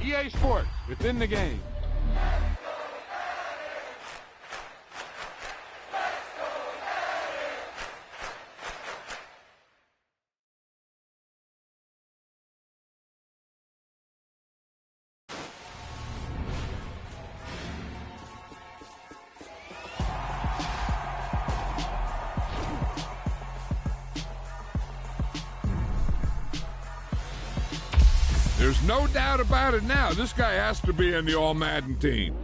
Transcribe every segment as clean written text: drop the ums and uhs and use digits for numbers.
EA Sports, it's in the game. There's no doubt about it now. This guy has to be in the All-Madden team.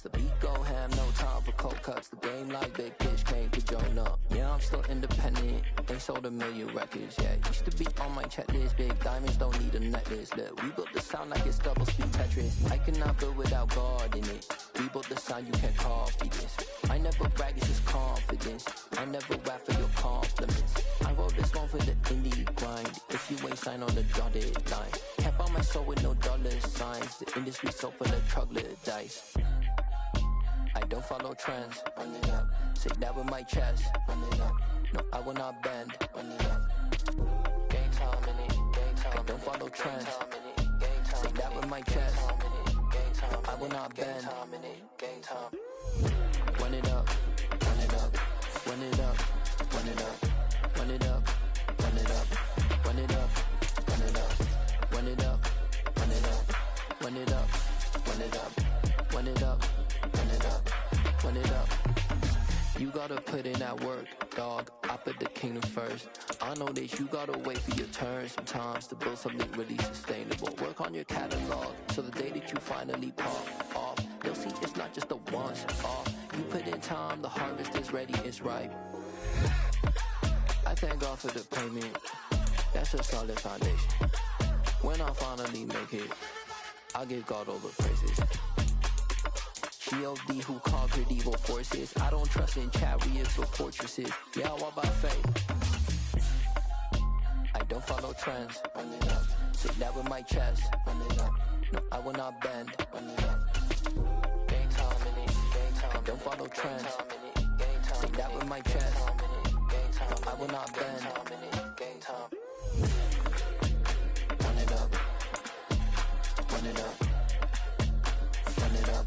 The beat go ham, no time for cold cuts. The game like big pitch came to join up. Yeah, I'm still independent. They sold 1 million records. Yeah, used to be on my checklist. Big diamonds don't need a necklace. Look, we built the sound like it's double speed Tetris. I cannot build without God in it. We built the sound, you can't copy this. I never brag, it's just confidence. I never rap for your compliments. I wrote this one for the indie grind. If you ain't signed on the dotted line, kept on my soul with no dollar signs. The industry so full of troglodytes. I don't follow trends, run it up. Say that with my chest, run it up. No, I will not bend, run it up. Game time in it, game time. I don't follow trends, say that with my chest. I will not bend, game time. Run it up, run it up, run it up, run it up, run it up, run it up, run it up, run it up, run it up, run it up, run it up, run it up, run it up. Run it up, run it up. You gotta put in that work, dog. I put the kingdom first. I know that you gotta wait for your turn sometimes to build something really sustainable. Work on your catalog, so the day that you finally pop off, they'll see it's not just a once off. You put in time, the harvest is ready, it's ripe. I thank God for the payment. That's a solid foundation. When I finally make it, I'll give God all the praises. G.O.D. who conquered evil forces. I don't trust in chariots or fortresses. Yeah, I walk by faith. I don't follow trends. Run it up. Say that with my chest. Run it up. No, I will not bend. Run it up. Game time in it. Game time. I don't follow trends. Say that with my chest. No, I will not bend. Game time. Run it up. Run it up. Run it up.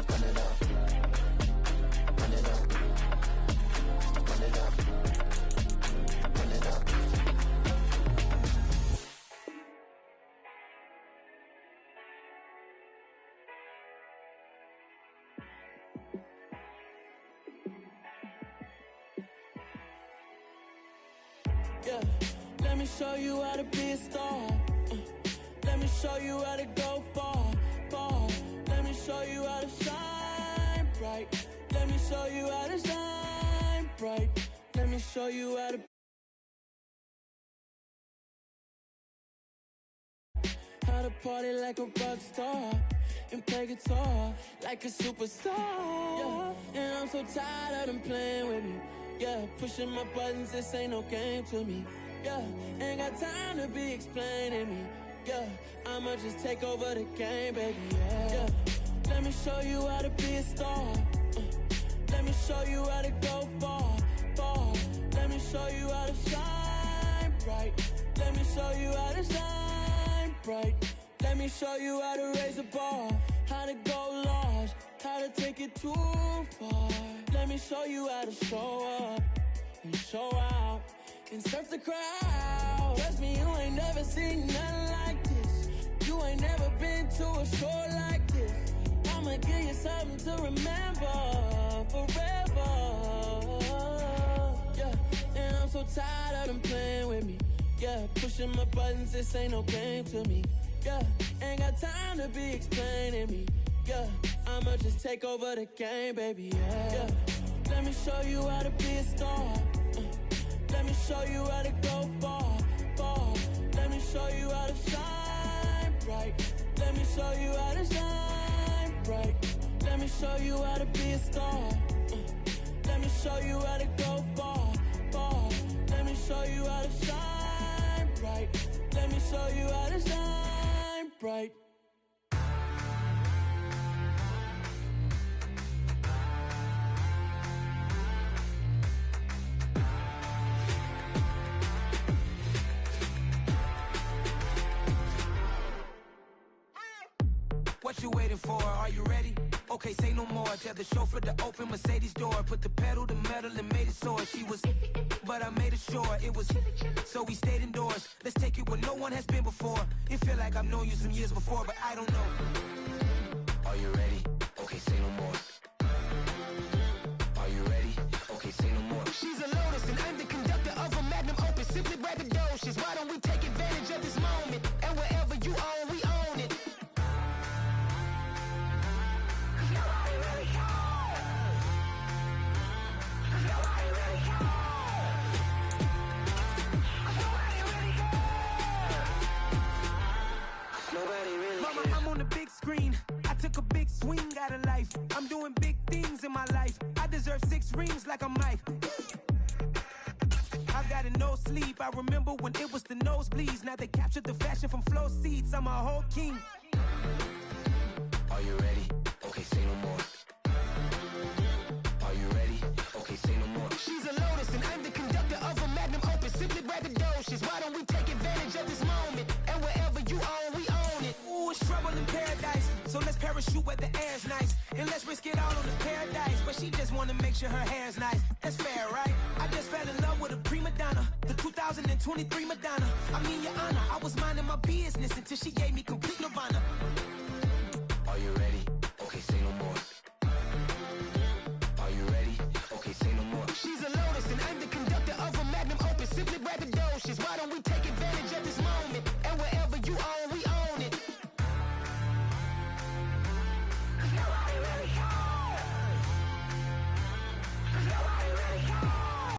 Run it up, run it up, run it up, run it up. Yeah, let me show you how to be a star. Let me show you how to go far, far. Let me show you how to shine bright. Let me show you how to shine bright. Let me show you how to party like a rock star and play guitar like a superstar. Yeah, and I'm so tired of them playing with me. Yeah, pushing my buttons, this ain't no game to me. Yeah, ain't got time to be explaining me. Yeah, I'ma just take over the game, baby, yeah. Let me show you how to be a star. Let me show you how to go far, far. Let me show you how to shine bright. Let me show you how to shine bright. Let me show you how to raise a bar, how to go large, how to take it too far. Let me show you how to show up and show out and surf the crowd. Trust me, you ain't never seen nothing like this. You ain't never been to a show like this. I'ma give you something to remember forever. Yeah, and I'm so tired of them playing with me. Yeah, pushing my buttons, this ain't no game to me. Yeah, ain't got time to be explaining me. Yeah, I'ma just take over the game, baby, yeah. Let me show you how to be a star. Let me show you how to go far, far. Let me show you how to shine bright. Let me show you how to shine bright. Let me show you how to be a star. Let me show you how to go far, far. Let me show you how to shine right. Let me show you how to shine bright. What you waiting for? Are you ready? Okay, say no more. Tell the chauffeur to open Mercedes door. Put the pedal to metal and made it soar. She was, but I made it sure it was. So we stayed indoors. Let's take it where no one has been before. It feel like I've known you some years before, but I don't know. Are you ready? Okay, say no more. Are you ready? Okay, say no more. She's a Lotus and I'm the conductor of a Magnum Opus. Simply braggadocious. Why don't we take advantage of this moment? And wherever you own, we own it. Mama, I'm on the big screen. I took a big swing out of life. I'm doing big things in my life. I deserve 6 rings like I'm Mike. I've got no sleep. I remember when it was the nosebleeds. Now they captured the fashion from flow seats. I'm a whole king. Are you ready? Okay, say no more. Are you ready? Okay, say no more. She's a Lotus and I'm the conductor of a Magnum Opus. Simply braggadocious. Why don't we take advantage of this moment? And wherever you own, we own it. Ooh, it's trouble in paradise. So let's parachute where the air's nice. And let's risk it all on the paradise. But she just wanna make sure her hair's nice. That's fair, right? I just fell in love with a prima donna. The 2023 Madonna. I mean, your honor, I was minding my business until she gave me complete nirvana. Are you ready? Okay, say no more. Are you ready? Okay, say no more. She's a Lotus and I'm the conductor of a Magnum Opus. Simply braggadocious. Why don't we take advantage of this moment? And wherever you own, we own it. Nobody really cares. Nobody really cares.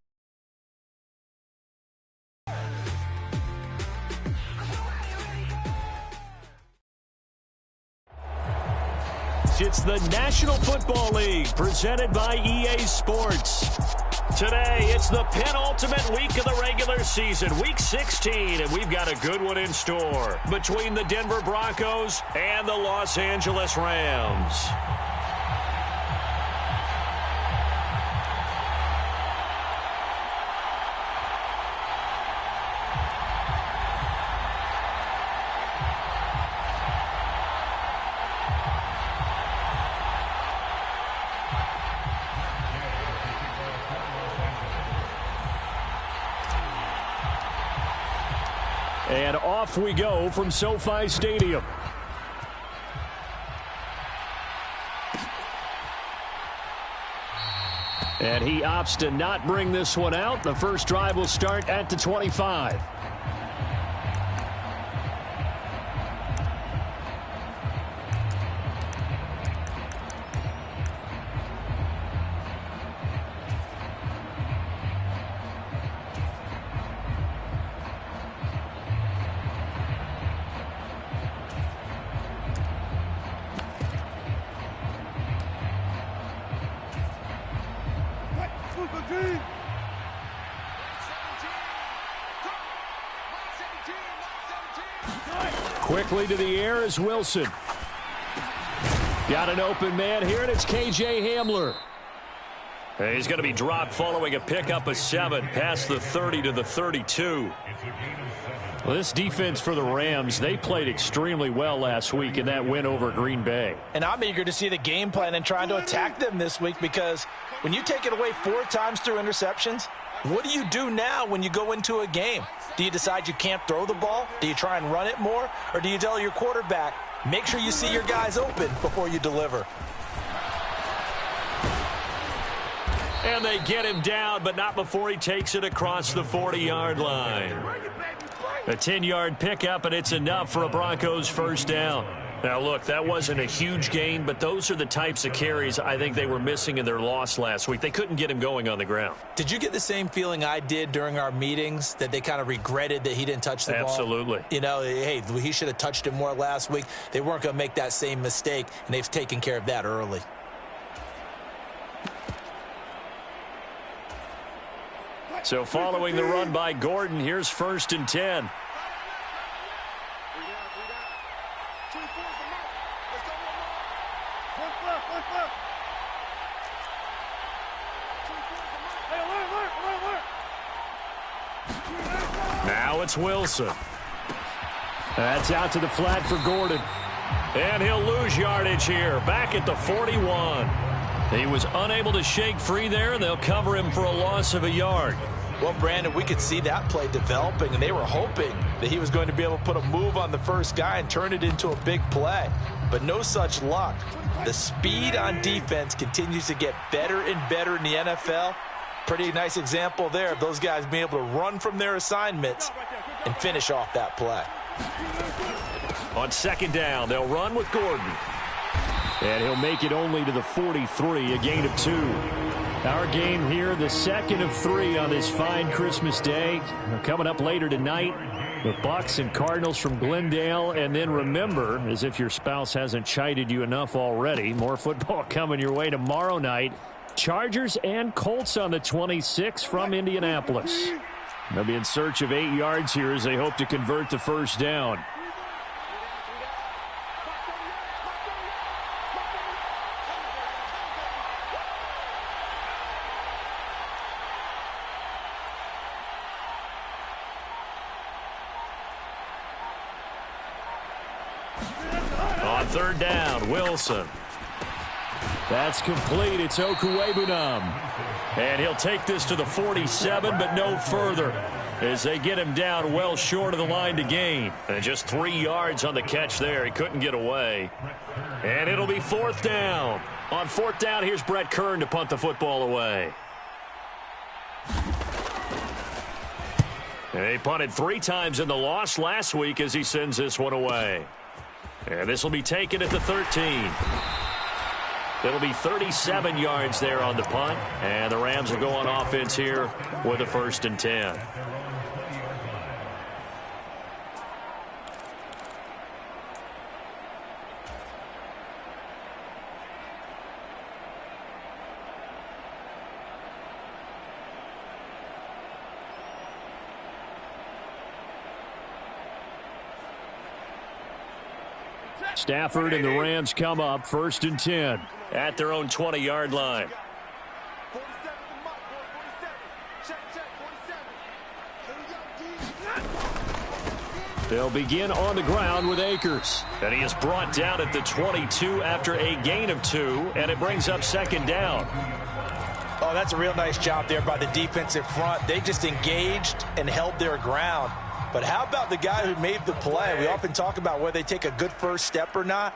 It's the National Football League presented by EA Sports. Today, it's the penultimate week of the regular season, week 16, and we've got a good one in store between the Denver Broncos and the Los Angeles Rams. And off we go from SoFi Stadium. And he opts to not bring this one out. The first drive will start at the 25. Quickly to the air is Wilson. Got an open man here, and it's KJ Hamler. He's going to be dropped following a pickup of 7 past the 30 to the 32. Well, this defense for the Rams, they played extremely well last week in that win over Green Bay. And I'm eager to see the game plan and trying to attack them this week, because when you take it away 4 times through interceptions, what do you do now when you go into a game? Do you decide you can't throw the ball? Do you try and run it more? Or do you tell your quarterback, make sure you see your guys open before you deliver? And they get him down, but not before he takes it across the 40-yard line. A 10-yard pickup, and it's enough for a Broncos first down. Now, look, that wasn't a huge gain, but those are the types of carries I think they were missing in their loss last week. They couldn't get him going on the ground. Did you get the same feeling I did during our meetings, that they kind of regretted that he didn't touch the ball? Absolutely. You know, hey, he should have touched it more last week. They weren't going to make that same mistake, and they've taken care of that early. So following the run by Gordon, here's 1st and 10. Now it's Wilson. That's out to the flat for Gordon. And he'll lose yardage here. Back at the 41. He was unable to shake free there, and they'll cover him for a loss of a yard. Well, Brandon, we could see that play developing, and they were hoping that he was going to be able to put a move on the first guy and turn it into a big play. But no such luck. The speed on defense continues to get better and better in the NFL. Pretty nice example there of those guys being able to run from their assignments and finish off that play. On second down, they'll run with Gordon. And he'll make it only to the 43, a gain of 2. Our game here, the second of 3 on this fine Christmas day. Coming up later tonight, the Bucks and Cardinals from Glendale. And then remember, as if your spouse hasn't chided you enough already, more football coming your way tomorrow night. Chargers and Colts on the 26th from Indianapolis. They'll be in search of 8 yards here as they hope to convert the first down. On third down, Wilson. That's complete. It's Okuwebunam. And he'll take this to the 47, but no further, as they get him down well short of the line to gain. And just 3 yards on the catch there. He couldn't get away. And it'll be fourth down. On fourth down, here's Brett Kern to punt the football away. And he punted 3 times in the loss last week as he sends this one away. And this will be taken at the 13. It'll be 37 yards there on the punt. And the Rams will go on offense here with a 1st and 10. Stafford and the Rams come up 1st and 10 at their own 20-yard line. They'll begin on the ground with Akers. And he is brought down at the 22 after a gain of 2, and it brings up second down. Oh, that's a real nice job there by the defensive front. They just engaged and held their ground. But how about the guy who made the play? We often talk about whether they take a good first step or not.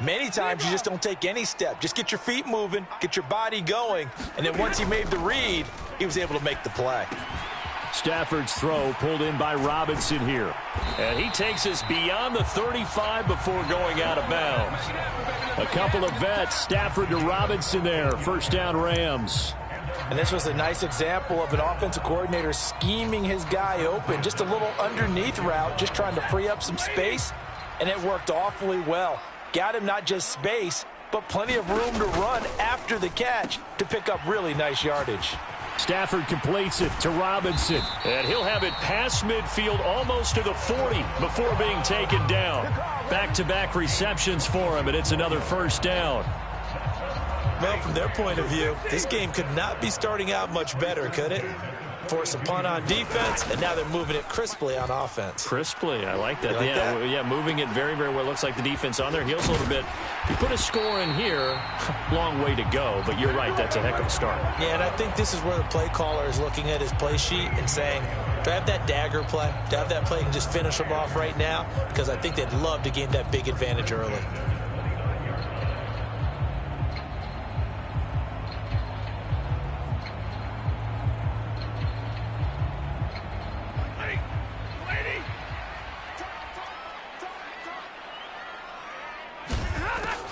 Many times you just don't take any step. Just get your feet moving, get your body going, and then once he made the read, he was able to make the play. Stafford's throw pulled in by Robinson here. And he takes us beyond the 35 before going out of bounds. A couple of vets, Stafford to Robinson there. First down, Rams. And this was a nice example of an offensive coordinator scheming his guy open. Just a little underneath route, just trying to free up some space, and it worked awfully well. Got him not just space, but plenty of room to run after the catch to pick up really nice yardage. Stafford completes it to Robinson, and he'll have it past midfield almost to the 40 before being taken down. Back-to-back receptions for him, and it's another first down. Well, from their point of view, this game could not be starting out much better, could it? Force a punt on defense, and now they're moving it crisply on offense. Crisply, I like that. Like that? Yeah, moving it very, very well. Looks like the defense on their heels a little bit. You put a score in here, long way to go, but you're right, that's a heck of a start. Yeah, and I think this is where the play caller is looking at his play sheet and saying, do I have that dagger play? Do I have that play and just finish them off right now? Because I think they'd love to gain that big advantage early.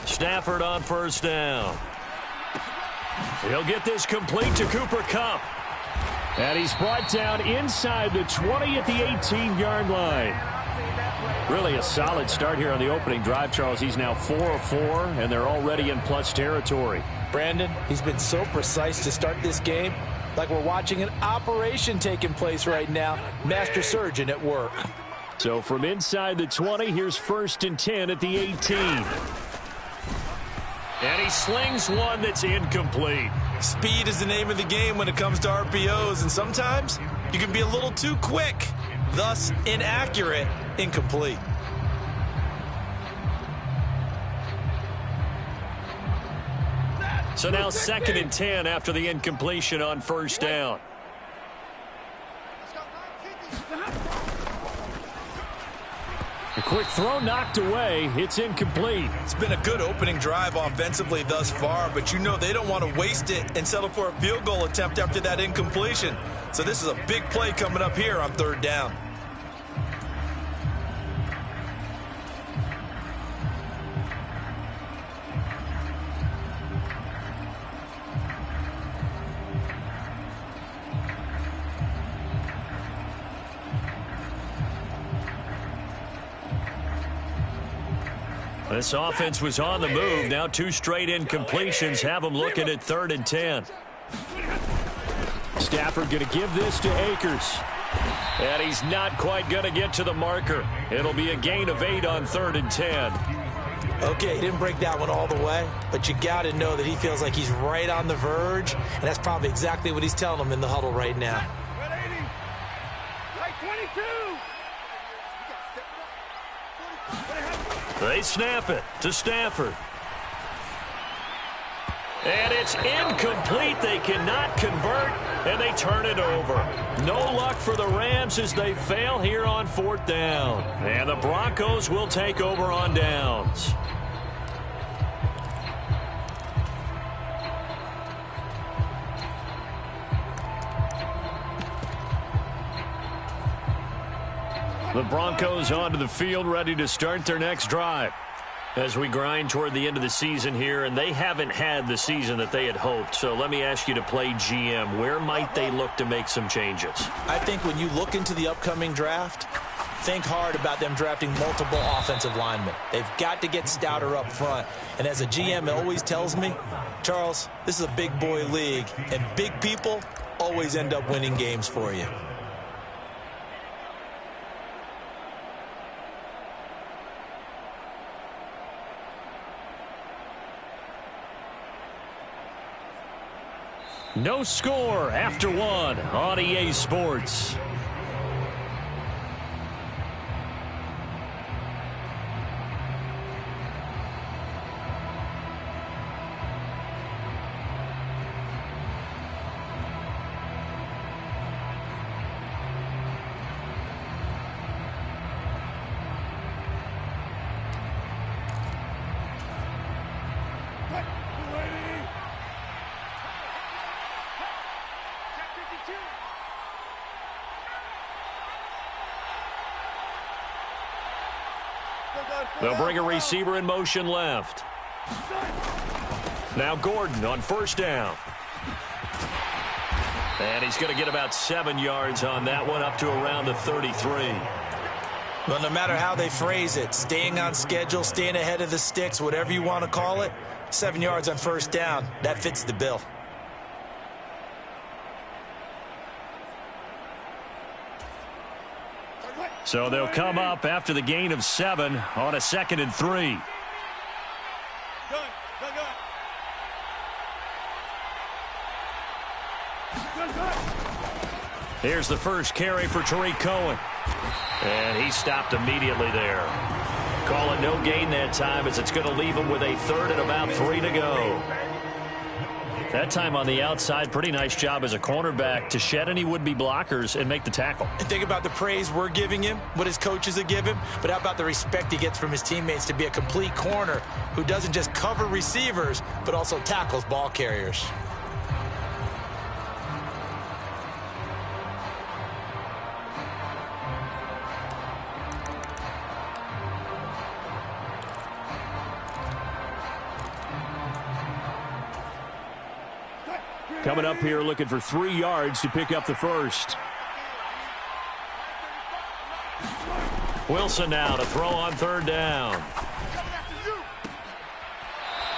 Stafford on first down. He'll get this complete to Cooper Kupp. And he's brought down inside the 20 at the 18-yard line. Really a solid start here on the opening drive, Charles. He's now 4 of 4, and they're already in plus territory. Brandon, he's been so precise to start this game, like we're watching an operation taking place right now. Master surgeon at work. So from inside the 20, here's 1st and 10 at the 18. And he slings one that's incomplete. Speed is the name of the game when it comes to RPOs, and sometimes you can be a little too quick, thus inaccurate, incomplete. So now 2nd and 10 after the incompletion on first down. A quick throw knocked away. It's incomplete. It's been a good opening drive offensively thus far, but you know they don't want to waste it and settle for a field goal attempt after that incompletion. So this is a big play coming up here on 3rd down. This offense was on the move. Now 2 straight incompletions have them looking at 3rd and 10. Stafford going to give this to Akers. And he's not quite going to get to the marker. It'll be a gain of 8 on 3rd and 10. Okay, he didn't break that one all the way, but you got to know that he feels like he's right on the verge, and that's probably exactly what he's telling them in the huddle right now. They snap it to Stafford. And it's incomplete. They cannot convert, and they turn it over. No luck for the Rams as they fail here on 4th down. And the Broncos will take over on downs. The Broncos onto the field, ready to start their next drive. As we grind toward the end of the season here, and they haven't had the season that they had hoped. So let me ask you to play GM. Where might they look to make some changes? I think when you look into the upcoming draft, think hard about them drafting multiple offensive linemen. They've got to get stouter up front. And as a GM, it always tells me, Charles, this is a big boy league, and big people always end up winning games for you. No score after 1 on EA Sports. They'll bring a receiver in motion left. Now Gordon on first down. And he's going to get about 7 yards on that one, up to around the 33. Well, no matter how they phrase it, staying on schedule, staying ahead of the sticks, whatever you want to call it, 7 yards on first down, that fits the bill. So they'll come up after the gain of 7 on a 2nd and 3. Here's the first carry for Tariq Cohen. And he stopped immediately there. Call it no gain that time, as it's going to leave him with a 3rd and about 3 to go. That time on the outside, pretty nice job as a cornerback to shed any would-be blockers and make the tackle. And think about the praise we're giving him, what his coaches have given him, but how about the respect he gets from his teammates to be a complete corner who doesn't just cover receivers, but also tackles ball carriers. Coming up here looking for 3 yards to pick up the first. Wilson now to throw on 3rd down.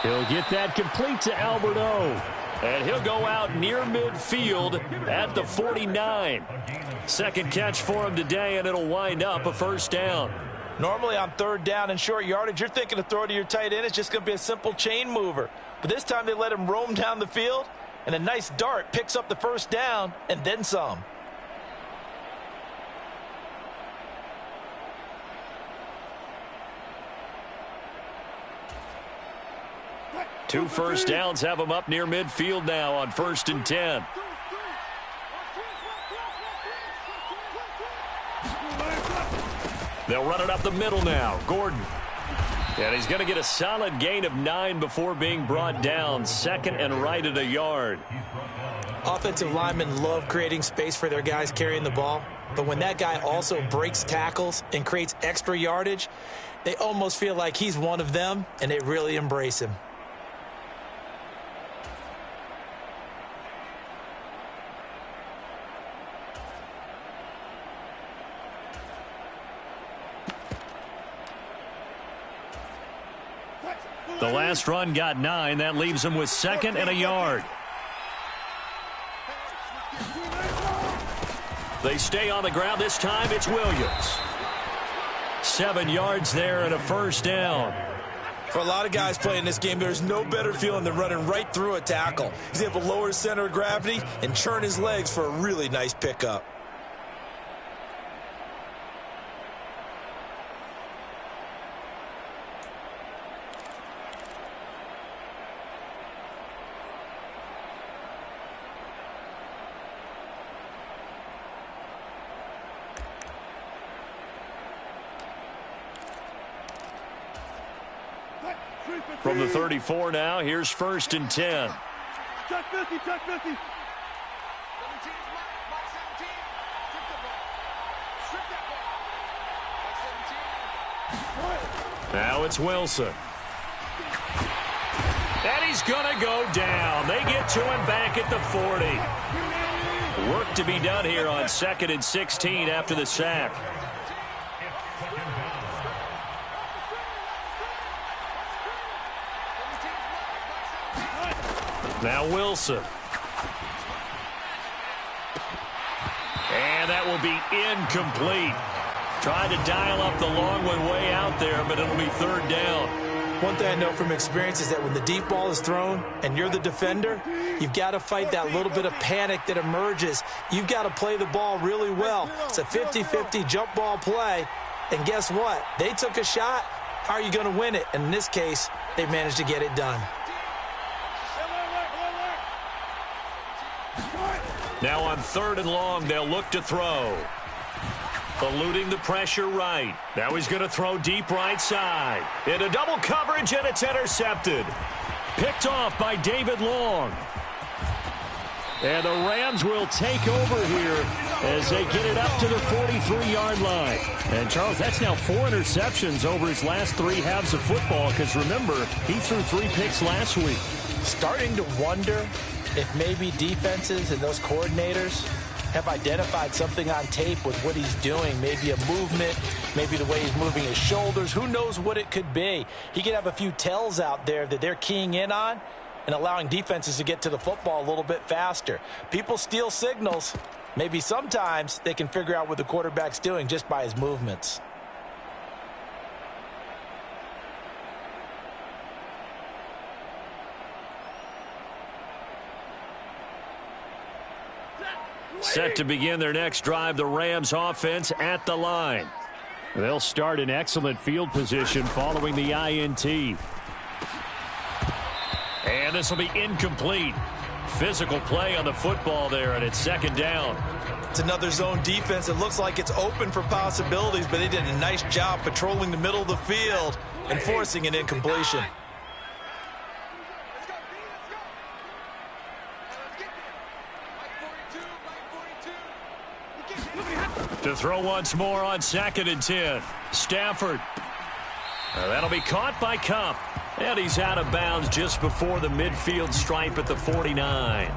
He'll get that complete to Alberto. And he'll go out near midfield at the 49. Second catch for him today, and it'll wind up a first down. Normally on third down and short yardage, you're thinking to throw to your tight end. It's just going to be a simple chain mover. But this time they let him roam down the field, and a nice dart picks up the first down and then some. Two first downs have them up near midfield now on 1st and 10. They'll run it up the middle now. Gordon. And he's going to get a solid gain of 9 before being brought down. 2nd and right at a yard. Offensive linemen love creating space for their guys carrying the ball. But when that guy also breaks tackles and creates extra yardage, they almost feel like he's one of them, and they really embrace him. The last run got 9. That leaves him with 2nd and a yard. They stay on the ground. This time it's Williams. 7 yards there and a first down. For a lot of guys playing this game, there's no better feeling than running right through a tackle. He's able to lower his center of gravity and churn his legs for a really nice pickup. From the 34 now, here's 1st and 10. Check 50, check 50. Now it's Wilson. And he's going to go down. They get to him back at the 40. Work to be done here on 2nd and 16 after the sack. Now Wilson. And that will be incomplete. Tried to dial up the long one way out there, but it'll be 3rd down. One thing I know from experience is that when the deep ball is thrown and you're the defender, you've got to fight that little bit of panic that emerges. You've got to play the ball really well. It's a 50-50 jump ball play. And guess what? They took a shot. How are you going to win it? And in this case, they managed to get it done. Now on 3rd and long, they'll look to throw. Eluding the pressure right. Now he's going to throw deep right side. Into double coverage, and it's intercepted. Picked off by David Long. And the Rams will take over here as they get it up to the 43-yard line. And, Charles, that's now 4 interceptions over his last 3 halves of football, because, remember, he threw 3 picks last week. Starting to wonder if maybe defenses and those coordinators have identified something on tape with what he's doing. Maybe a movement, maybe the way he's moving his shoulders. Who knows what it could be? He could have a few tells out there that they're keying in on and allowing defenses to get to the football a little bit faster. People steal signals. Maybe sometimes they can figure out what the quarterback's doing just by his movements. Set to begin their next drive, the Rams offense at the line. They'll start in excellent field position following the INT. And this will be incomplete. Physical play on the football there, and it's 2nd down. It's another zone defense. It looks like it's open for possibilities, but they did a nice job patrolling the middle of the field and forcing an incompletion. To throw once more on 2nd and 10. Stafford. That'll be caught by Kupp. And he's out of bounds just before the midfield stripe at the 49.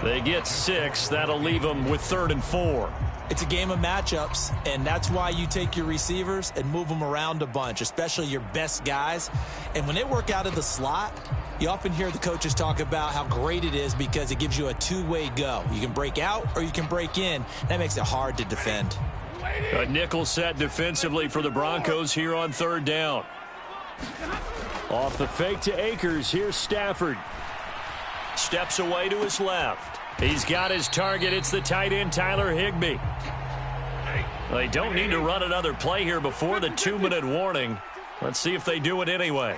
They get 6. That'll leave them with 3rd and 4. It's a game of matchups, and that's why you take your receivers and move them around a bunch, especially your best guys. And when they work out of the slot, you often hear the coaches talk about how great it is because it gives you a two-way go. You can break out or you can break in. That makes it hard to defend. A nickel set defensively for the Broncos here on third down. Off the fake to Akers, here's Stafford. Steps away to his left. He's got his target. It's the tight end, Tyler Higbee. They don't need to run another play here before the 2-minute warning. Let's see if they do it anyway.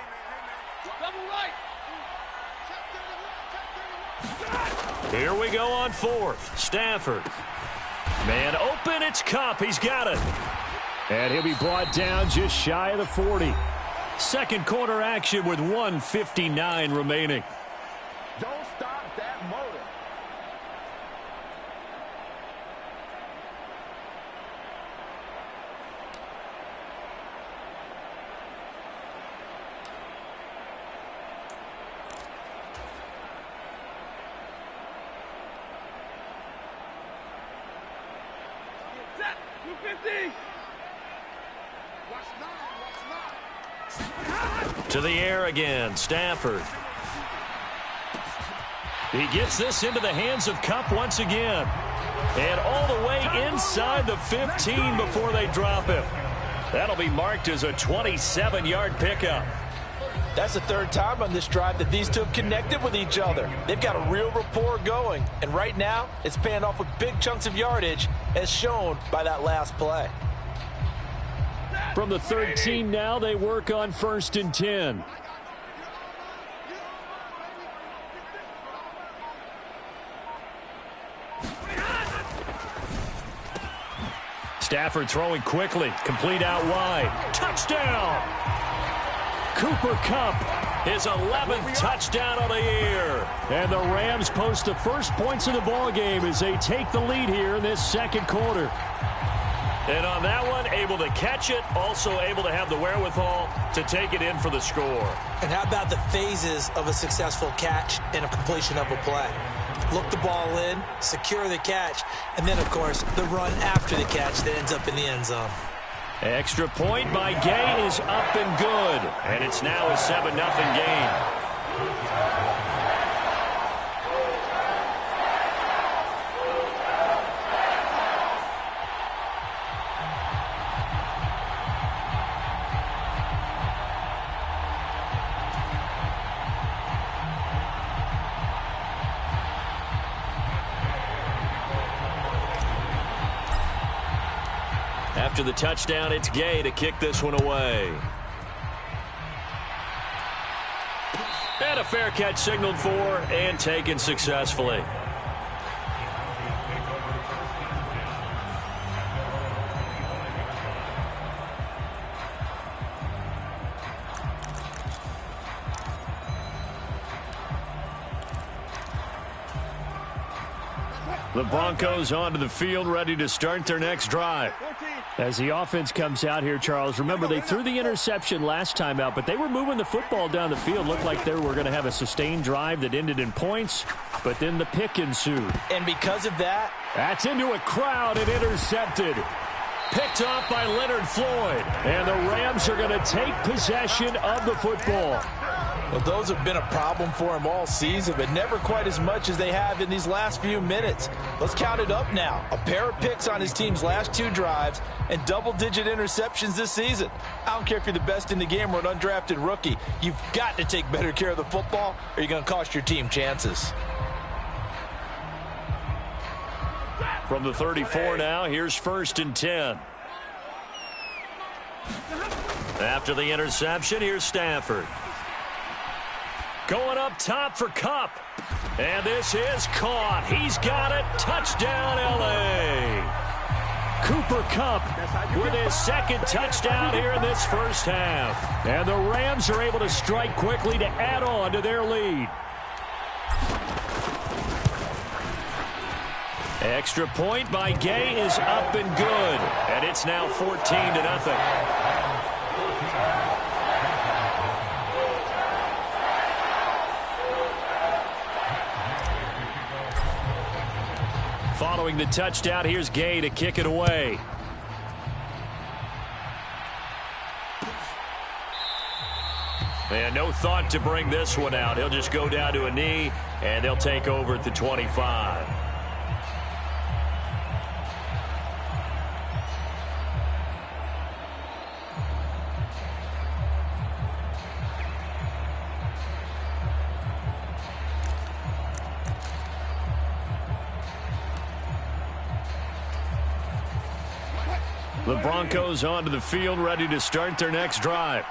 Here we go on fourth. Stafford. Man open, it's Kupp. He's got it. And he'll be brought down just shy of the 40. Second quarter action with 1:59 remaining. Don't stop that motor. Set. 250. To the air again, Stafford. He gets this into the hands of Kupp once again. And all the way inside the 15 before they drop him. That'll be marked as a 27-yard pickup. That's the third time on this drive that these two have connected with each other. They've got a real rapport going. And right now, it's paying off with big chunks of yardage, as shown by that last play. From the 13 now, they work on 1st and 10. Stafford throwing quickly, complete out wide. Touchdown! Cooper Kupp, his 11th touchdown of the year. And the Rams post the first points of the ballgame as they take the lead here in this second quarter. And on that one, able to catch it, also able to have the wherewithal to take it in for the score. And how about the phases of a successful catch and a completion of a play? Look the ball in, secure the catch, and then, of course, the run after the catch that ends up in the end zone. Extra point by Gay is up and good. And it's now a 7-0 game. After the touchdown, it's Gay to kick this one away. And a fair catch signaled for and taken successfully. The Broncos onto the field, ready to start their next drive. As the offense comes out here, Charles, remember they threw the interception last time out, but they were moving the football down the field. Looked like they were going to have a sustained drive that ended in points, but then the pick ensued. And because of that, that's into a crowd and intercepted. Picked off by Leonard Floyd. And the Rams are going to take possession of the football. Well, those have been a problem for him all season, but never quite as much as they have in these last few minutes. Let's count it up now. A pair of picks on his team's last 2 drives and double-digit interceptions this season. I don't care if you're the best in the game or an undrafted rookie. You've got to take better care of the football or you're going to cost your team chances. From the 34 now, here's 1st and 10. After the interception, here's Stafford. Going up top for Kupp. And this is caught. He's got it. Touchdown, L.A. Cooper Kupp with his second touchdown here in this first half. And the Rams are able to strike quickly to add on to their lead. Extra point by Gay is up and good. And it's now 14-0. Following the touchdown, here's Gay to kick it away. And no thought to bring this one out. He'll just go down to a knee, and they'll take over at the 25. The Broncos onto the field, ready to start their next drive.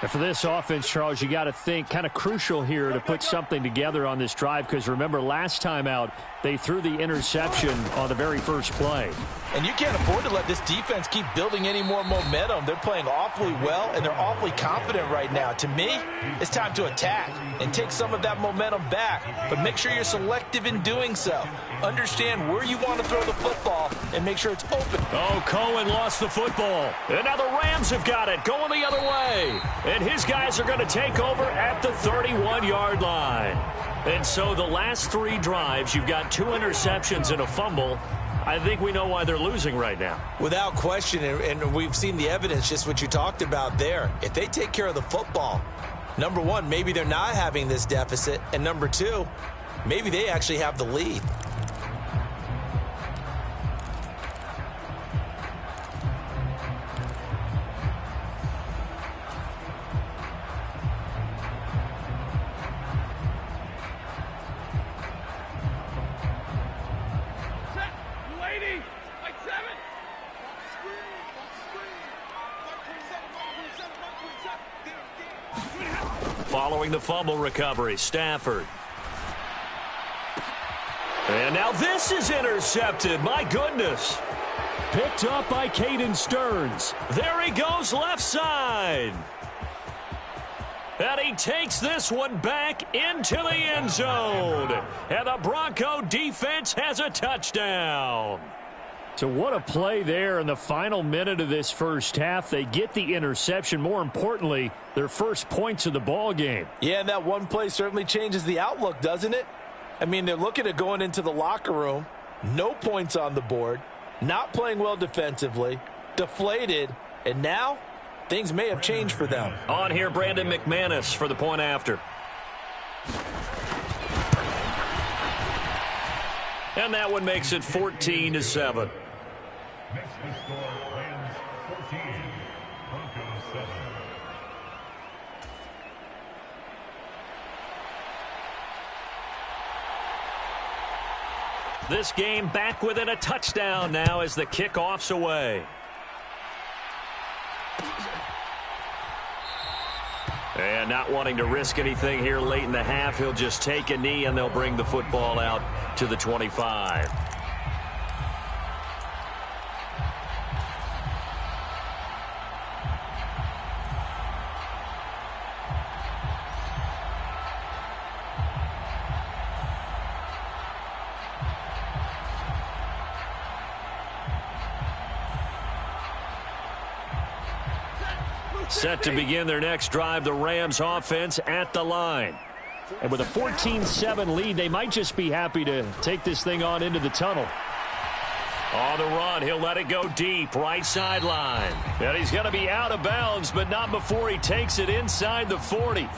And for this offense, Charles, you got to think kind of crucial here to put something together on this drive, because remember last time out they threw the interception on the very first play. And you can't afford to let this defense keep building any more momentum. They're playing awfully well, and they're awfully confident right now. To me, it's time to attack and take some of that momentum back, but make sure you're selective in doing so. Understand where you want to throw the football and make sure it's open. Oh, Cohen lost the football. And now the Rams have got it, going the other way. And his guys are going to take over at the 31-yard line. And so the last 3 drives, you've got 2 interceptions and a fumble. I think we know why they're losing right now. Without question, and we've seen the evidence, just what you talked about there. If they take care of the football, number one, maybe they're not having this deficit. And number two, maybe they actually have the lead. Following the fumble recovery, Stafford. And now this is intercepted. My goodness. Picked up by Caden Stearns. There he goes, left side. And he takes this one back into the end zone. And the Bronco defense has a touchdown. So what a play there in the final minute of this first half. They get the interception. More importantly, their first points of the ball game. Yeah, and that one play certainly changes the outlook, doesn't it? I mean, they're looking at going into the locker room, no points on the board, not playing well defensively, deflated, and now things may have changed for them. On here, Brandon McManus for the point after. And that one makes it 14-7. Next to score, Rams 14, Broncos 7. This game back within a touchdown now as the kickoff's away. And not wanting to risk anything here late in the half, he'll just take a knee and they'll bring the football out to the 25. Set to begin their next drive, the Rams offense at the line. And with a 14-7 lead, they might just be happy to take this thing on into the tunnel. On the run, he'll let it go deep, right sideline. And he's going to be out of bounds, but not before he takes it inside the 40.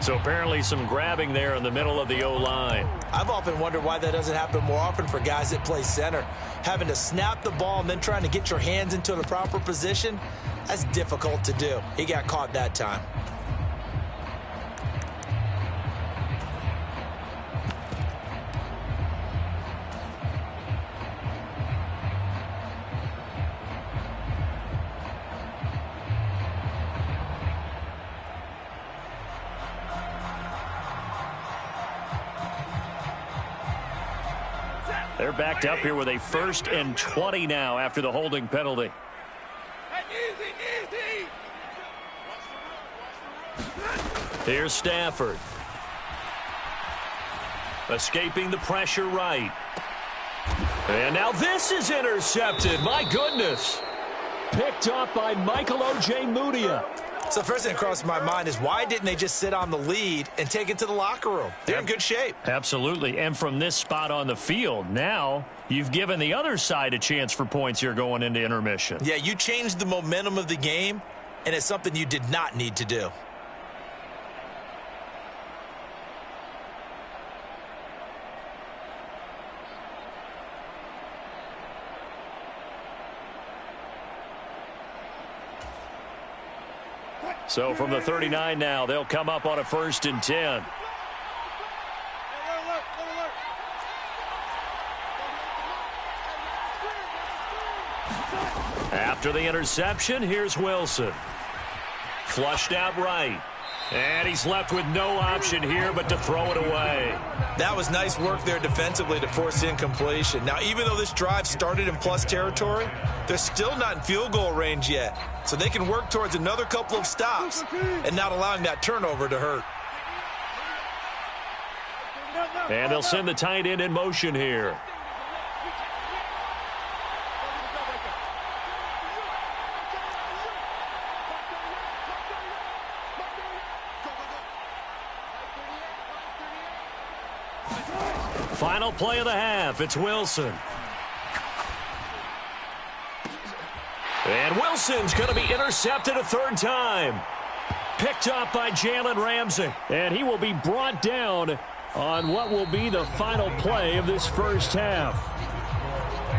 So apparently some grabbing there in the middle of the O-line. I've often wondered why that doesn't happen more often for guys that play center. Having to snap the ball and then trying to get your hands into the proper position, that's difficult to do. He got caught that time. They're backed up here with a 1st and 20 now after the holding penalty. Here's Stafford. Escaping the pressure right. And now this is intercepted. My goodness. Picked up by Michael Ojemudia. So the first thing that crossed my mind is why didn't they just sit on the lead and take it to the locker room? They're in good shape. Absolutely. And from this spot on the field, now you've given the other side a chance for points here going into intermission. Yeah, you changed the momentum of the game, and it's something you did not need to do. So from the 39 now, they'll come up on a 1st and 10. After the interception, here's Wilson. Flushed out right. And he's left with no option here but to throw it away. That was nice work there defensively to force incompletion. Now, even though this drive started in plus territory, they're still not in field goal range yet. So they can work towards another couple of stops and not allowing that turnover to hurt. And they'll send the tight end in motion here. Final play of the half. It's Wilson. And Wilson's going to be intercepted a third time. Picked up by Jalen Ramsey. And he will be brought down on what will be the final play of this first half.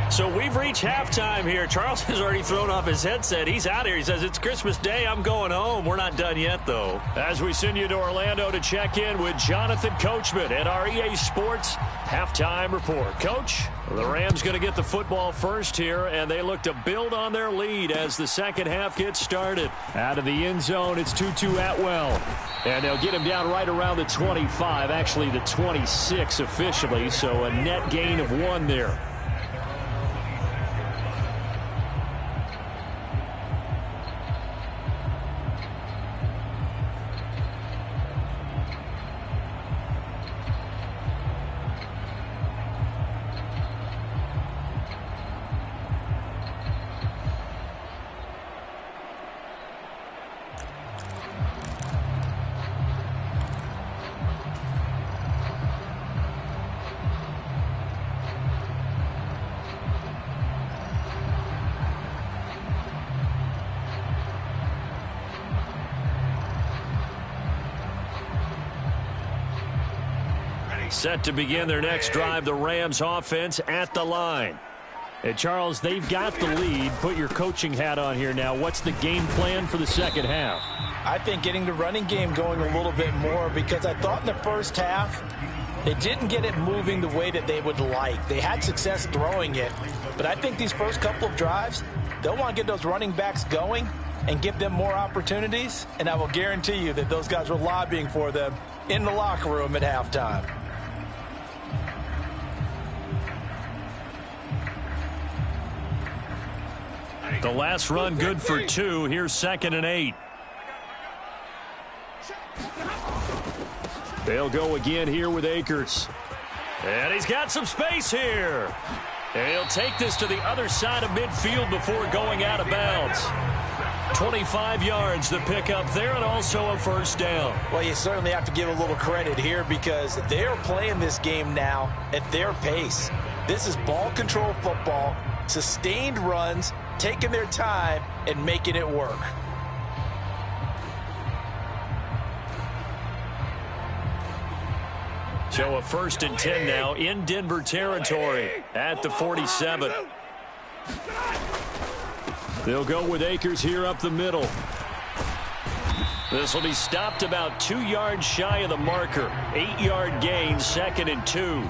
So we've reached halftime here. Charles has already thrown off his headset. He's out here. He says, it's Christmas Day. I'm going home. We're not done yet, though. As we send you to Orlando to check in with Jonathan Coachman at our EA Sports Halftime Report. Coach, the Rams going to get the football first here, and they look to build on their lead as the second half gets started. Out of the end zone, it's Tutu Atwell. And they'll get him down right around the 25, actually the 26 officially, so a net gain of 1 there. Set to begin their next drive, the Rams offense at the line. And Charles, they've got the lead. Put your coaching hat on here now. What's the game plan for the second half? I think getting the running game going a little bit more, because I thought in the first half they didn't get it moving the way that they would like. They had success throwing it, but I think these first couple of drives, they'll want to get those running backs going and give them more opportunities, and I will guarantee you that those guys were lobbying for them in the locker room at halftime. The last run good for 2. Here's 2nd and 8. They'll go again here with Akers. And he's got some space here. And he'll take this to the other side of midfield before going out of bounds. 25 yards to pick up there, and also a first down. Well, you certainly have to give a little credit here because they're playing this game now at their pace. This is ball control football, sustained runs, taking their time and making it work. So a 1st and 10 now in Denver territory at the 47. They'll go with Akers here up the middle. This will be stopped about 2 yards shy of the marker. 8-yard gain, 2nd and 2.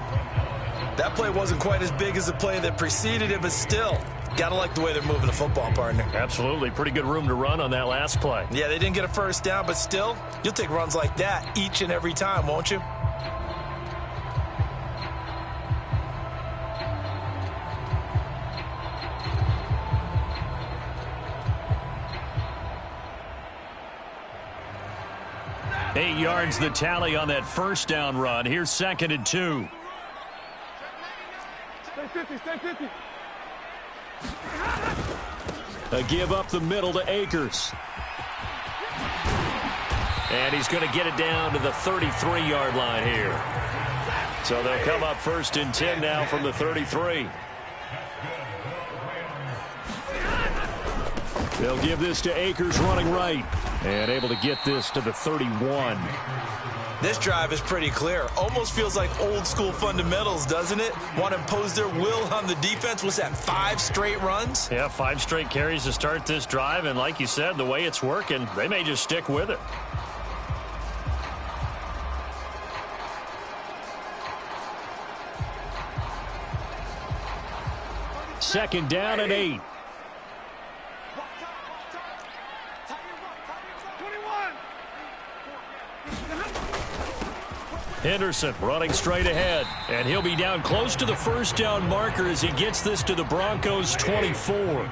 That play wasn't quite as big as the play that preceded it, but still, got to like the way they're moving the football, partner. Absolutely. Pretty good room to run on that last play. Yeah, they didn't get a first down, but still, you'll take runs like that each and every time, won't you? Eight yards the tally on that first down run. Here's 2nd and 2. Stay 50, stay 50. A give up the middle to Akers. And he's going to get it down to the 33-yard line here. So they'll come up 1st and 10 now from the 33. They'll give this to Akers running right. And able to get this to the 31. This drive is pretty clear. Almost feels like old school fundamentals, doesn't it? Want to impose their will on the defense. Was that 5 straight runs? Yeah, 5 straight carries to start this drive. And like you said, the way it's working, they may just stick with it. Second down and 8. Henderson running straight ahead, and he'll be down close to the first down marker as he gets this to the Broncos 24.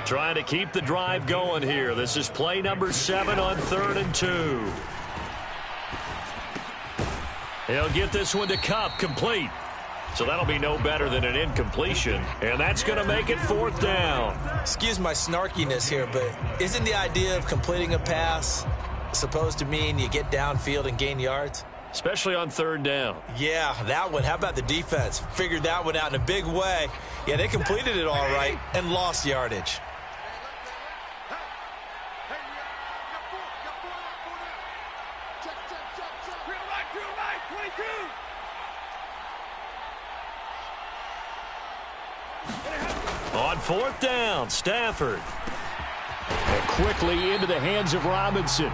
Trying to keep the drive going here. This is play number 7 on 3rd and 2. He'll get this one to Kupp, complete. So that'll be no better than an incompletion, and that's going to make it 4th down. Excuse my snarkiness here, but isn't the idea of completing a pass supposed to mean you get downfield and gain yards? Especially on 3rd down. Yeah, that one. How about the defense? Figured that one out in a big way. Yeah, they completed it all right and lost yardage. On 4th down, Stafford. And quickly into the hands of Robinson.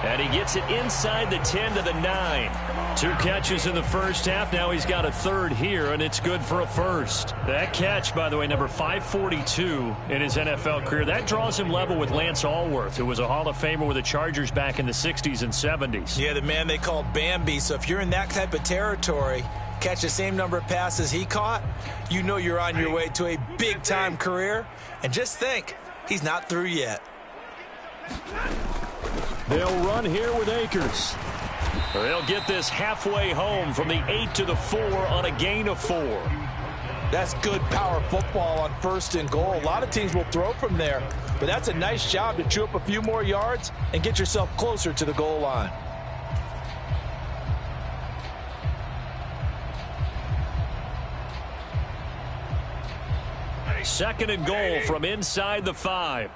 And he gets it inside the 10 to the 9. 2 catches in the first half. Now he's got a 3rd here, and it's good for a 1st. That catch, by the way, number 542 in his NFL career. That draws him level with Lance Allworth, who was a Hall of Famer with the Chargers back in the 60s and 70s. Yeah, the man they called Bambi. So if you're in that type of territory, catch the same number of passes he caught, you know you're on your way to a big-time career. And just think, he's not through yet. They'll run here with Akers. They'll get this halfway home from the 8 to the 4 on a gain of 4. That's good power football on 1st and goal. A lot of teams will throw from there, but that's a nice job to chew up a few more yards and get yourself closer to the goal line. Second and goal from inside the 5.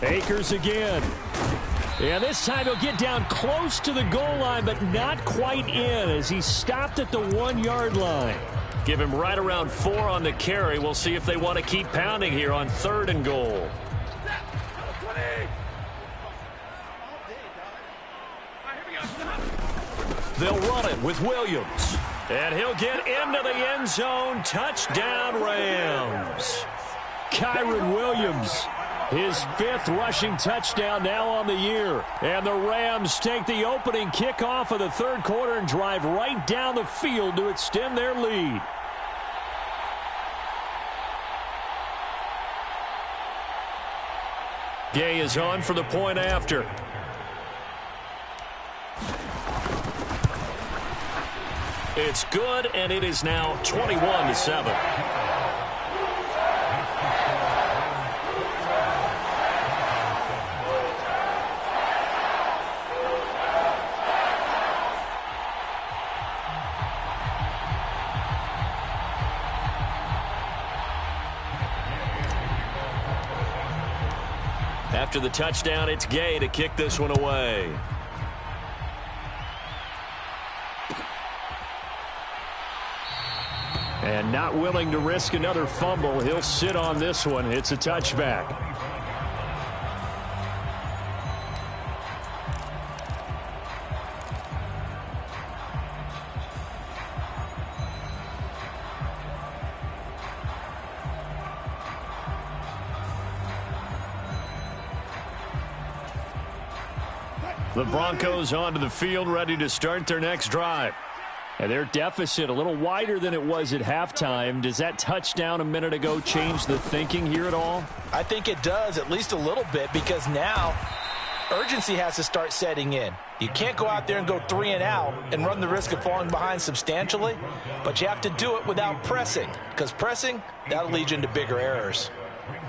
Akers again. And this time he'll get down close to the goal line, but not quite in as he stopped at the 1-yard line. Give him right around 4 on the carry. We'll see if they want to keep pounding here on 3rd and goal. They'll run it with Williams. And he'll get into the end zone. Touchdown, Rams. Kyron Williams, his 5th rushing touchdown now on the year. And the Rams take the opening kickoff of the 3rd quarter and drive right down the field to extend their lead. Gay is on for the point after. It's good, and it is now 21-7. After the touchdown, it's Gay to kick this one away. And not willing to risk another fumble, he'll sit on this one. It's a touchback. The Broncos onto the field, ready to start their next drive. And their deficit a little wider than it was at halftime. Does that touchdown a minute ago change the thinking here at all? I think it does, at least a little bit, because now urgency has to start setting in. You can't go out there and go 3 and out and run the risk of falling behind substantially, but you have to do it without pressing, because pressing, that'll lead you into bigger errors.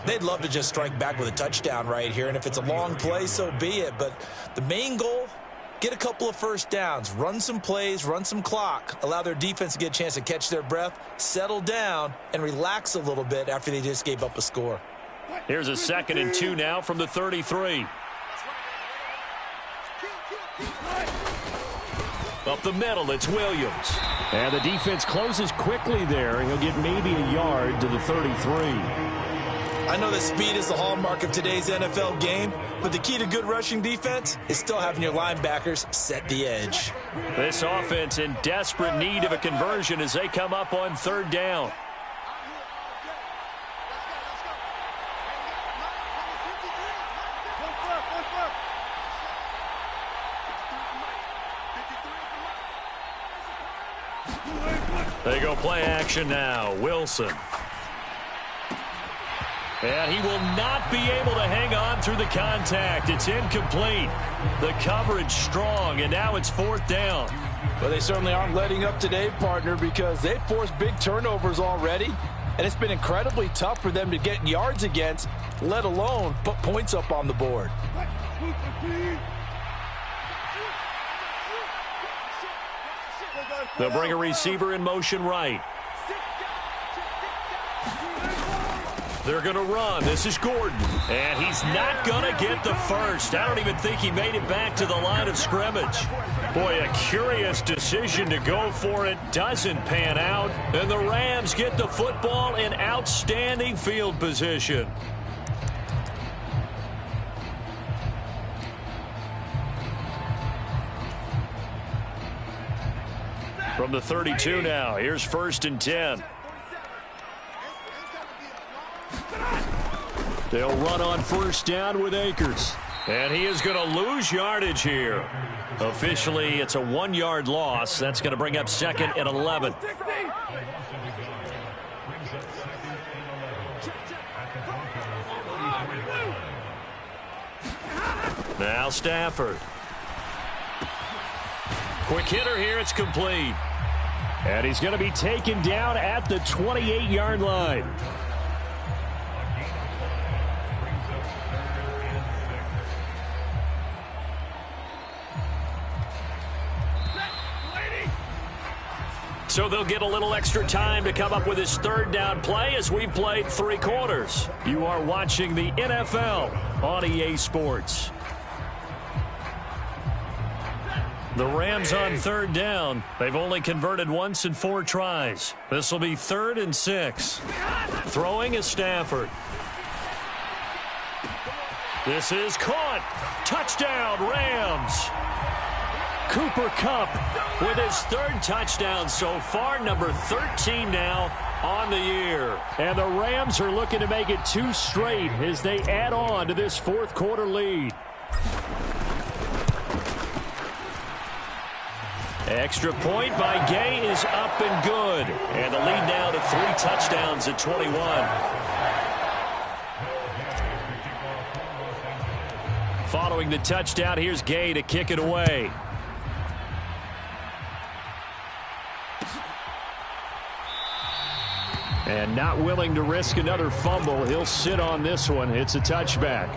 They'd love to just strike back with a touchdown right here, and if it's a long play, so be it. But the main goal, get a couple of first downs, run some plays, run some clock, allow their defense to get a chance to catch their breath, settle down, and relax a little bit after they just gave up a score. Here's a 2nd and 2 now from the 33. Up the middle, it's Williams. And the defense closes quickly there. He'll get maybe a yard to the 33. I know that speed is the hallmark of today's NFL game, but the key to good rushing defense is still having your linebackers set the edge. This offense in desperate need of a conversion as they come up on 3rd down. They go play action now. Wilson. And he will not be able to hang on through the contact. It's incomplete. The coverage strong, and now it's 4th down. Well, they certainly aren't letting up today, partner, because they've forced big turnovers already, and it's been incredibly tough for them to get yards against, let alone put points up on the board. They'll bring a receiver in motion right. They're going to run. This is Gordon. And he's not going to get the first. I don't even think he made it back to the line of scrimmage. Boy, a curious decision to go for it. Doesn't pan out. And the Rams get the football in outstanding field position. From the 32 now, here's 1st and 10. They'll run on 1st down with Akers. And he is going to lose yardage here. Officially, it's a 1-yard loss. That's going to bring up 2nd and 11. Now Stafford. Quick hitter here. It's complete. And he's going to be taken down at the 28-yard line. So they'll get a little extra time to come up with his 3rd down play as we've played 3 quarters. You are watching the NFL on EA Sports. The Rams on 3rd down. They've only converted once in 4 tries. This will be 3rd and 6. Throwing is Stafford. This is caught. Touchdown, Rams. Cooper Kupp with his 3rd touchdown so far, number 13 now on the year. And the Rams are looking to make it 2 straight as they add on to this 4th quarter lead. Extra point by Gay is up and good. And the lead now to 3 touchdowns at 21. Following the touchdown, here's Gay to kick it away. And not willing to risk another fumble. He'll sit on this one. It's a touchback.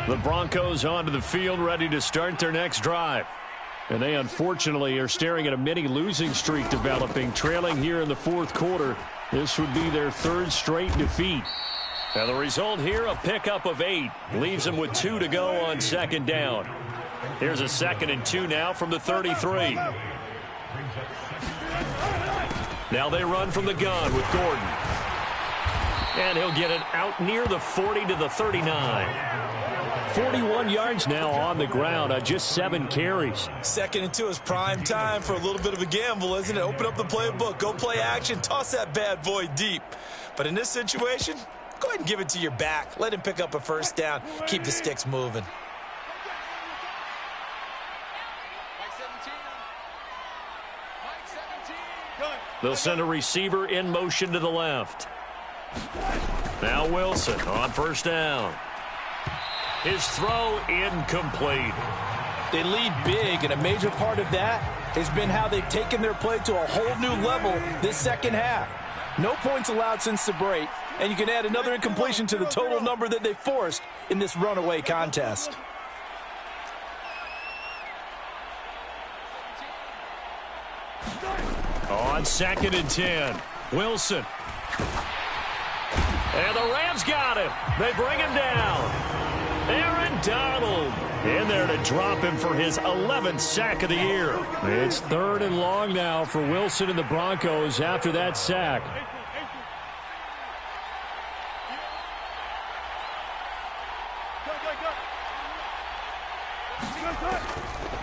The Broncos onto the field, ready to start their next drive. And they unfortunately are staring at a mini losing streak developing, trailing here in the 4th quarter. This would be their 3rd straight defeat. And the result here, a pickup of 8. Leaves them with 2 to go on 2nd down. Here's a 2nd and 2 now from the 33. Now they run from the gun with Gordon. And he'll get it out near the 40 to the 39. 41 yards now on the ground on just 7 carries. 2nd and 2 is prime time for a little bit of a gamble, isn't it? Open up the playbook, go play action, toss that bad boy deep. But in this situation, go ahead and give it to your back. Let him pick up a 1st down. Keep the sticks moving. They'll send a receiver in motion to the left. Now Wilson on 1st down. His throw incomplete. They lead big, and a major part of that has been how they've taken their play to a whole new level this 2nd half. No points allowed since the break, and you can add another incompletion to the total number that they forced in this runaway contest. On 2nd and 10, Wilson. And the Rams got him. They bring him down. Aaron Donald in there to drop him for his 11th sack of the year. It's 3rd and long now for Wilson and the Broncos after that sack.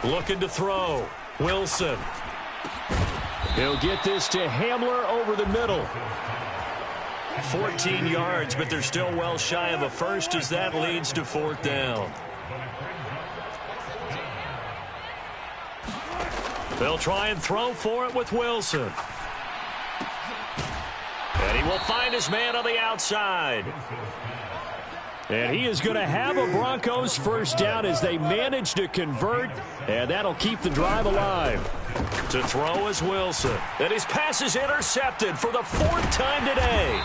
Looking to throw. Wilson. He'll get this to Hamler over the middle. 14 yards, but they're still well shy of a first as that leads to 4th down. They'll try and throw for it with Wilson. And he will find his man on the outside. And he is going to have a Broncos first down as they manage to convert, and that'll keep the drive alive. To throw is Wilson. And his pass is intercepted for the 4th time today.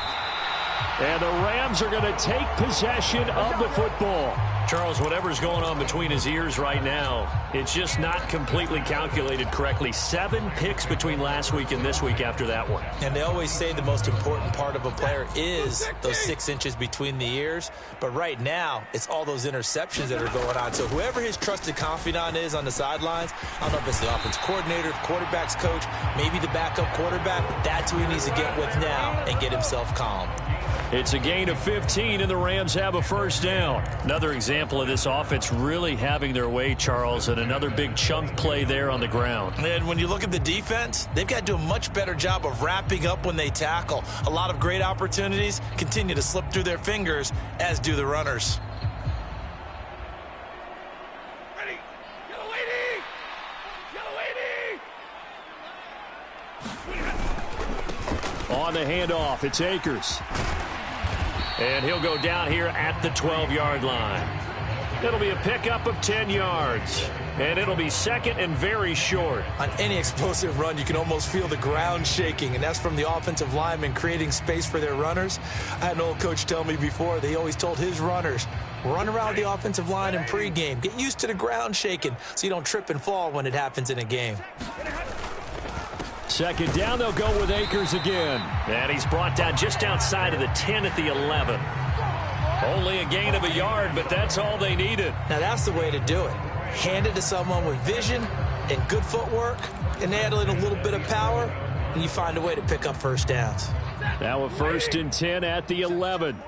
And the Rams are going to take possession of the football. Charles, whatever's going on between his ears right now, it's just not completely calculated correctly. 7 picks between last week and this week after that one. And they always say the most important part of a player is those 6 inches between the ears. But right now, it's all those interceptions that are going on. So whoever his trusted confidant is on the sidelines, I don't know if it's the offense coordinator, the quarterback's coach, maybe the backup quarterback, that's who he needs to get with now and get himself calm. It's a gain of 15, and the Rams have a first down. Another example of this offense really having their way, Charles, and another big chunk play there on the ground. And when you look at the defense, they've got to do a much better job of wrapping up when they tackle. A lot of great opportunities continue to slip through their fingers, as do the runners. Ready. Yellow lady. Yellow lady. On the handoff, it's Akers. And he'll go down here at the 12-yard line. It'll be a pickup of 10 yards. And it'll be second and very short. On any explosive run, you can almost feel the ground shaking, and that's from the offensive linemen creating space for their runners. I had an old coach tell me before, they always told his runners, run around the offensive line in pregame. Get used to the ground shaking so you don't trip and fall when it happens in a game. Second down, they'll go with Akers again. And he's brought down just outside of the 10 at the 11. Only a gain of a yard, but that's all they needed. Now that's the way to do it. Hand it to someone with vision and good footwork, and add in a little bit of power, and you find a way to pick up first downs. Now a 1st and 10 at the 11.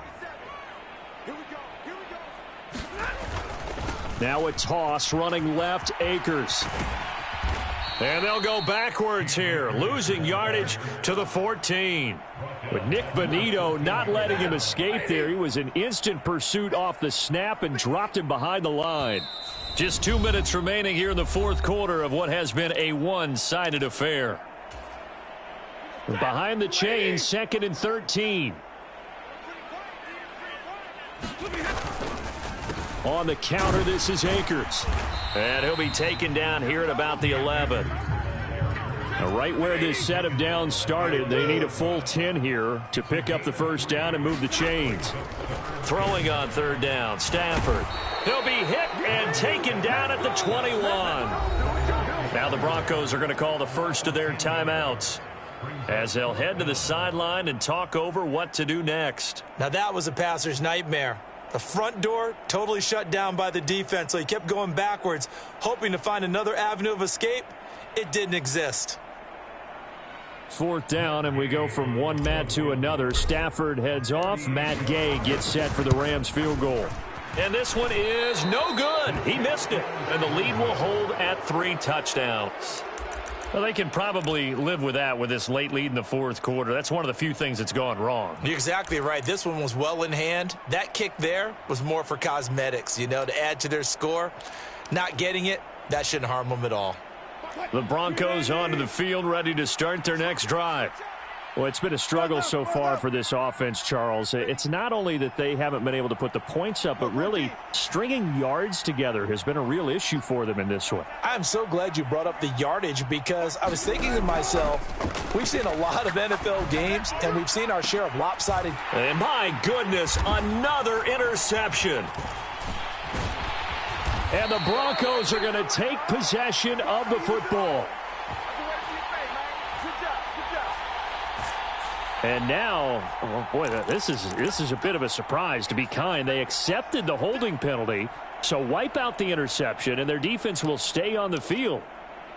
Now a toss running left, Akers. And they'll go backwards here, losing yardage to the 14. With Nick Bonito not letting him escape there, he was in instant pursuit off the snap and dropped him behind the line. Just 2 minutes remaining here in the 4th quarter of what has been a one-sided affair. Behind the chain, 2nd and 13. On the counter, this is Akers. And he'll be taken down here at about the 11. Now, right where this set of downs started, they need a full 10 here to pick up the first down and move the chains. Throwing on 3rd down, Stafford. He'll be hit and taken down at the 21. Now the Broncos are going to call the first of their timeouts as they'll head to the sideline and talk over what to do next. Now that was a passer's nightmare. The front door totally shut down by the defense, so he kept going backwards, hoping to find another avenue of escape. It didn't exist. 4th down, and we go from one Matt to another. Stafford heads off. Matt Gay gets set for the Rams field goal. And this one is no good. He missed it. And the lead will hold at 3 touchdowns. Well, they can probably live with that with this late lead in the 4th quarter. That's one of the few things that's gone wrong. You're exactly right. This one was well in hand. That kick there was more for cosmetics, you know, to add to their score. Not getting it, that shouldn't harm them at all. The Broncos onto the field, ready to start their next drive. Well, it's been a struggle so far for this offense, Charles. It's not only that they haven't been able to put the points up, but really stringing yards together has been a real issue for them in this one. I'm so glad you brought up the yardage because I was thinking to myself, we've seen a lot of NFL games, and we've seen our share of lopsided. And my goodness, another interception. And the Broncos are going to take possession of the football. And now, oh boy, this is a bit of a surprise, to be kind. They accepted the holding penalty, so wipe out the interception, and their defense will stay on the field.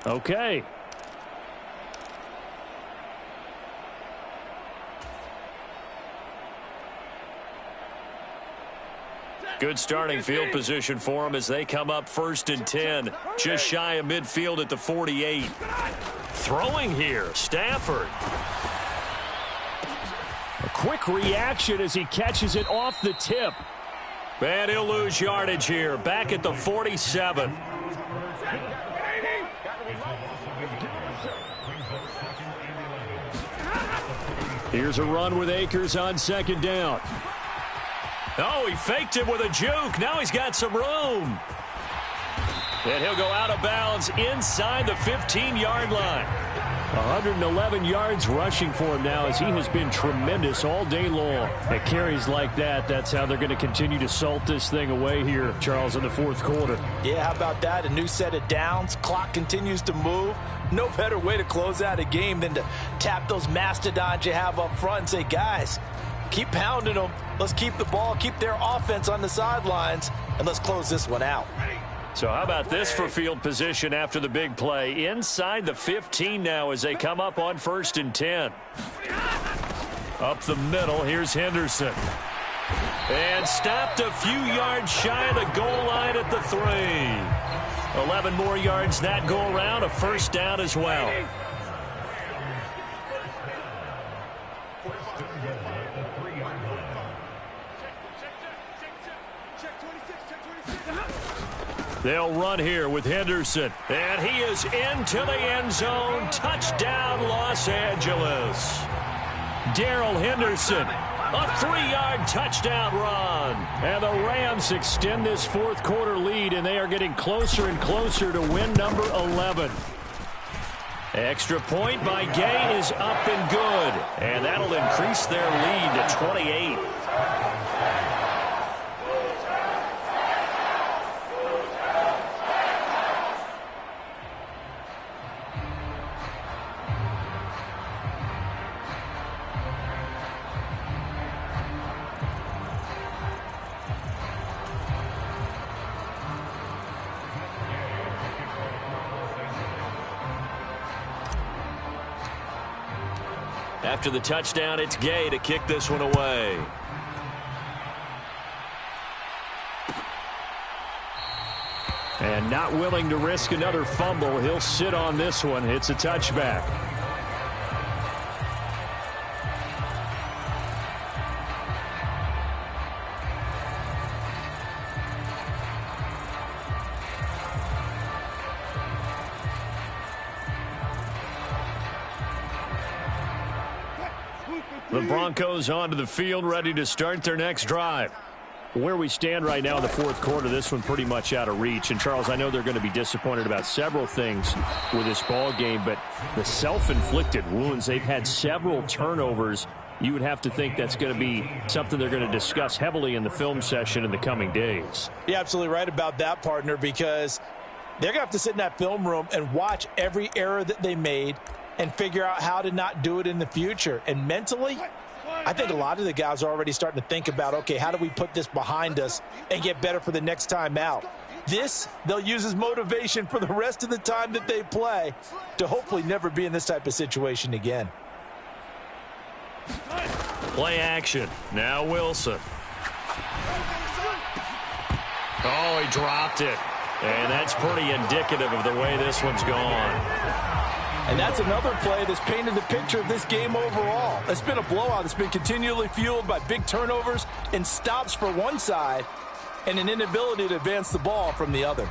Okay. Good starting field position for them as they come up 1st and 10, just shy of midfield at the 48. Throwing here, Stafford. A quick reaction as he catches it off the tip. And he'll lose yardage here. Back at the 47. Here's a run with Akers on second down. Oh, he faked it with a juke. Now he's got some room. And he'll go out of bounds inside the 15-yard line. 111 yards rushing for him now as he has been tremendous all day long. At carries like that, that's how they're going to continue to salt this thing away here, Charles, in the fourth quarter. Yeah, how about that? A new set of downs. Clock continues to move. No better way to close out a game than to tap those mastodons you have up front and say, guys, keep pounding them. Let's keep the ball, keep their offense on the sidelines, and let's close this one out. So how about this for field position after the big play? Inside the 15 now as they come up on 1st and 10. Up the middle, here's Henderson. And stopped a few yards shy of the goal line at the 3. 11 more yards that go around, a first down as well. They'll run here with Henderson. And he is into the end zone. Touchdown, Los Angeles. Darrell Henderson, a 3-yard touchdown run. And the Rams extend this fourth quarter lead, and they are getting closer and closer to win number 11. Extra point by Gay is up and good. And that'll increase their lead to 28. After the touchdown, it's Gay to kick this one away. And not willing to risk another fumble, he'll sit on this one. It's a touchback. The Broncos onto the field, ready to start their next drive. Where we stand right now in the fourth quarter, this one pretty much out of reach. And, Charles, I know they're going to be disappointed about several things with this ball game, but the self-inflicted wounds, they've had several turnovers. You would have to think that's going to be something they're going to discuss heavily in the film session in the coming days. You're absolutely right about that, partner, because they're going to have to sit in that film room and watch every error that they made and figure out how to not do it in the future. And mentally, I think a lot of the guys are already starting to think about, okay, how do we put this behind us and get better for the next time out? This, they'll use as motivation for the rest of the time that they play to hopefully never be in this type of situation again. Play action. Now Wilson. Oh, he dropped it. And that's pretty indicative of the way this one's gone. And that's another play that's painted the picture of this game overall. It's been a blowout. It's been continually fueled by big turnovers and stops for one side and an inability to advance the ball from the other.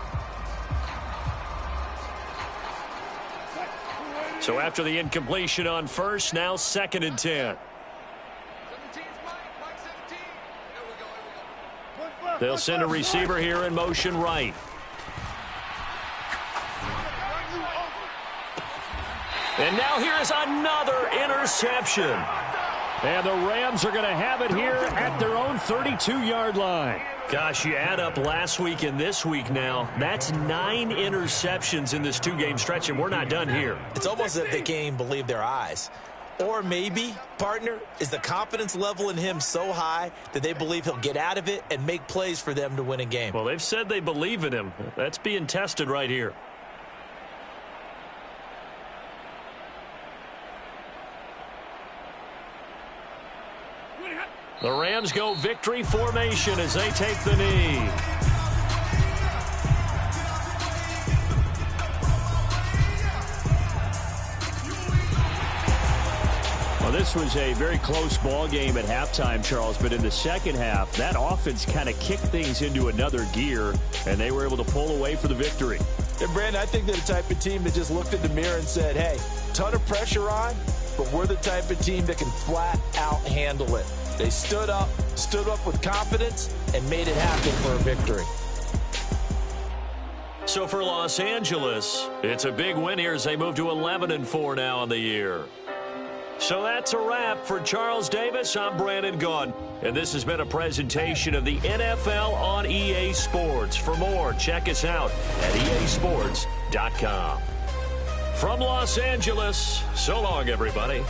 So after the incompletion on first, now 2nd and 10. They'll send a receiver here in motion right. And now here is another interception. And the Rams are going to have it here at their own 32-yard line. Gosh, you add up last week and this week now, that's 9 interceptions in this 2-game stretch, and we're not done here. It's almost as if they can't even believe their eyes. Or maybe, partner, is the confidence level in him so high that they believe he'll get out of it and make plays for them to win a game. Well, they've said they believe in him. That's being tested right here. The Rams go victory formation as they take the knee. Well, this this was a very close ball game at halftime, Charles, but in the second half, that offense kind of kicked things into another gear, and they were able to pull away for the victory. And, Brandon, I think they're the type of team that just looked in the mirror and said, hey, ton of pressure on, but we're the type of team that can flat out handle it. They stood up with confidence, and made it happen for a victory. So for Los Angeles, it's a big win here as they move to 11-4 now on the year. So that's a wrap for Charles Davis. I'm Brandon Gaudin, and this has been a presentation of the NFL on EA Sports. For more, check us out at easports.com. From Los Angeles, so long, everybody.